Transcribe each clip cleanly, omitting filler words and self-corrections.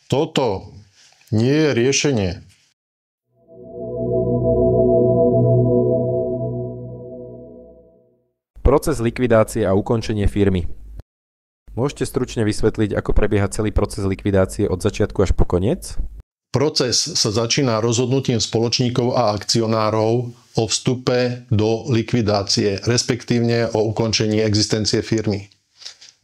Toto nie je riešenie. Proces likvidácie a ukončenie firmy. Môžete stručne vysvetliť, ako prebieha celý proces likvidácie od začiatku až po koniec? Proces sa začína rozhodnutím spoločníkov a akcionárov o vstupe do likvidácie, respektívne o ukončení existencie firmy.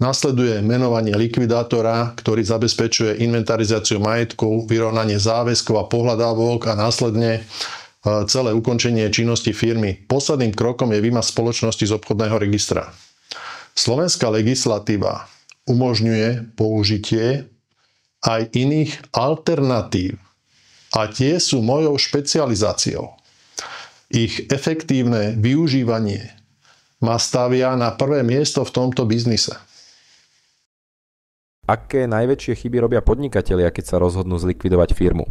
Nasleduje menovanie likvidátora, ktorý zabezpečuje inventarizáciu majetku, vyrovnanie záväzkov a pohľadávok a následne celé ukončenie činnosti firmy. Posledným krokom je výmaz spoločnosti z obchodného registra. Slovenská legislatíva umožňuje použitie aj iných alternatív a tie sú mojou špecializáciou. Ich efektívne využívanie ma stavia na prvé miesto v tomto biznise. Aké najväčšie chyby robia podnikatelia, keď sa rozhodnú zlikvidovať firmu?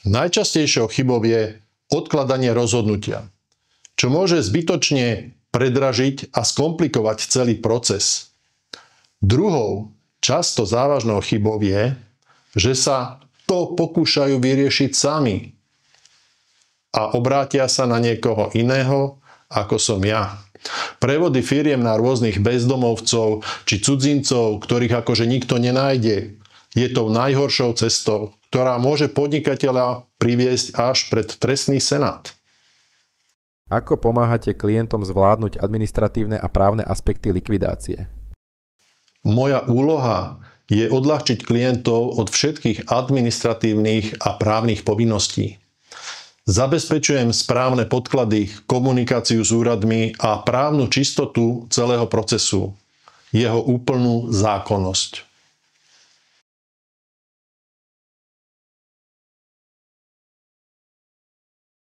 Najčastejšou chybou je odkladanie rozhodnutia, čo môže zbytočne predražiť a skomplikovať celý proces. Druhou, často závažnou chybou je, že sa to pokúšajú vyriešiť sami a obrátia sa na niekoho iného, ako som ja. Prevody firiem na rôznych bezdomovcov či cudzincov, ktorých akože nikto nenájde, je tou najhoršou cestou, ktorá môže podnikateľa priviesť až pred trestný senát. Ako pomáhate klientom zvládnuť administratívne a právne aspekty likvidácie? Moja úloha je odľahčiť klientov od všetkých administratívnych a právnych povinností. Zabezpečujem správne podklady, komunikáciu s úradmi a právnu čistotu celého procesu, jeho úplnú zákonnosť.